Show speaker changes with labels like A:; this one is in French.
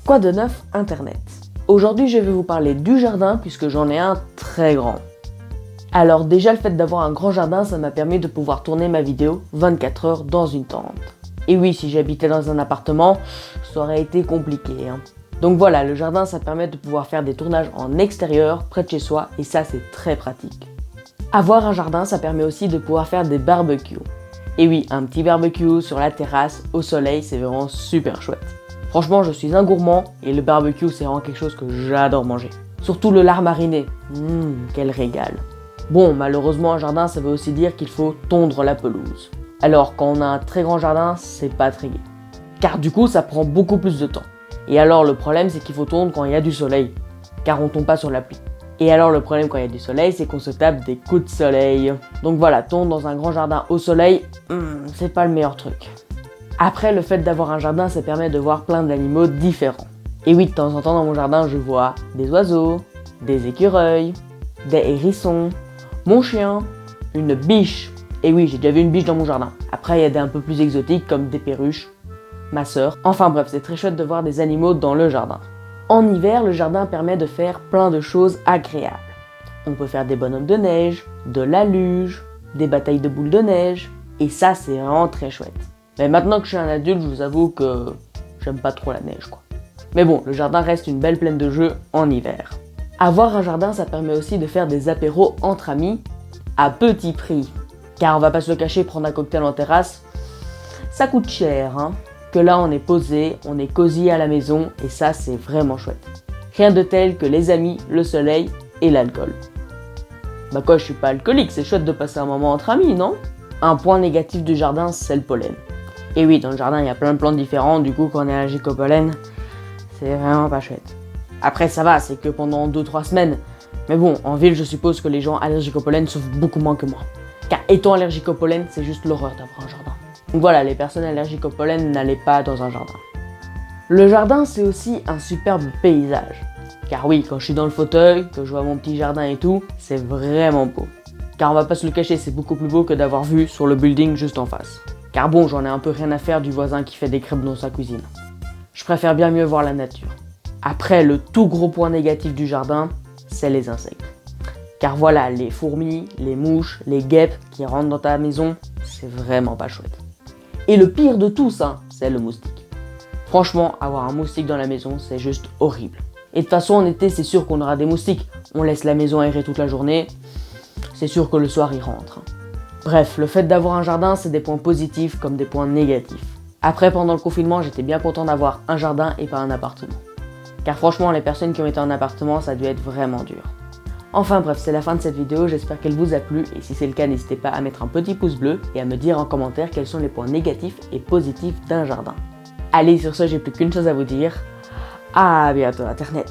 A: Quoi de neuf Internet? Aujourd'hui, je vais vous parler du jardin puisque j'en ai un très grand. Alors déjà, le fait d'avoir un grand jardin, ça m'a permis de pouvoir tourner ma vidéo 24 heures dans une tente. Et oui, si j'habitais dans un appartement, ça aurait été compliqué. Donc voilà, le jardin, ça permet de pouvoir faire des tournages en extérieur, près de chez soi, et ça, c'est très pratique. Avoir un jardin, ça permet aussi de pouvoir faire des barbecues. Et oui, un petit barbecue sur la terrasse, au soleil, c'est vraiment super chouette. Franchement, je suis un gourmand, et le barbecue, c'est vraiment quelque chose que j'adore manger. Surtout le lard mariné. Quel régal. Bon, malheureusement, un jardin, ça veut aussi dire qu'il faut tondre la pelouse. Alors, quand on a un très grand jardin, c'est pas très gai. Car du coup, ça prend beaucoup plus de temps. Et alors, le problème, c'est qu'il faut tondre quand il y a du soleil. Car on tombe pas sur la pluie. Et alors, le problème quand il y a du soleil, c'est qu'on se tape des coups de soleil. Donc voilà, tondre dans un grand jardin au soleil, c'est pas le meilleur truc. Après, le fait d'avoir un jardin, ça permet de voir plein d'animaux différents. Et oui, de temps en temps, dans mon jardin, je vois des oiseaux, des écureuils, des hérissons, mon chien, une biche. Et oui, j'ai déjà vu une biche dans mon jardin. Après, il y a des un peu plus exotiques comme des perruches, ma sœur. Enfin bref, c'est très chouette de voir des animaux dans le jardin. En hiver, le jardin permet de faire plein de choses agréables. On peut faire des bonhommes de neige, de la luge, des batailles de boules de neige. Et ça, c'est vraiment très chouette. Mais maintenant que je suis un adulte, je vous avoue que j'aime pas trop la neige, quoi. Mais bon, le jardin reste une belle plaine de jeux en hiver. Avoir un jardin, ça permet aussi de faire des apéros entre amis à petit prix. Car on va pas se le cacher, prendre un cocktail en terrasse, ça coûte cher, Que là, on est posé, on est cosy à la maison, et ça, c'est vraiment chouette. Rien de tel que les amis, le soleil et l'alcool. Bah quoi, je suis pas alcoolique, c'est chouette de passer un moment entre amis, non? Un point négatif du jardin, c'est le pollen. Et oui, dans le jardin, il y a plein de plantes différentes, du coup, quand on est allergique au pollen, c'est vraiment pas chouette. Après, ça va, c'est que pendant 2-3 semaines. Mais bon, en ville, je suppose que les gens allergiques au pollen souffrent beaucoup moins que moi. Car étant allergique au pollen, c'est juste l'horreur d'avoir un jardin. Donc voilà, les personnes allergiques au pollen n'allaient pas dans un jardin. Le jardin, c'est aussi un superbe paysage. Car oui, quand je suis dans le fauteuil, que je vois mon petit jardin et tout, c'est vraiment beau. Car on va pas se le cacher, c'est beaucoup plus beau que d'avoir vu sur le building juste en face. Car bon, j'en ai un peu rien à faire du voisin qui fait des crêpes dans sa cuisine. Je préfère bien mieux voir la nature. Après, le tout gros point négatif du jardin, c'est les insectes. Car voilà, les fourmis, les mouches, les guêpes qui rentrent dans ta maison, c'est vraiment pas chouette. Et le pire de tout ça, c'est le moustique. Franchement, avoir un moustique dans la maison, c'est juste horrible. Et de toute façon, en été, c'est sûr qu'on aura des moustiques. On laisse la maison aérée toute la journée, c'est sûr que le soir, ils rentrent. Bref, le fait d'avoir un jardin, c'est des points positifs comme des points négatifs. Après, pendant le confinement, j'étais bien content d'avoir un jardin et pas un appartement. Car franchement, les personnes qui ont été en appartement, ça a dû être vraiment dur. Enfin bref, c'est la fin de cette vidéo, j'espère qu'elle vous a plu et si c'est le cas, n'hésitez pas à mettre un petit pouce bleu et à me dire en commentaire quels sont les points négatifs et positifs d'un jardin. Allez, sur ce, j'ai plus qu'une chose à vous dire. À bientôt Internet.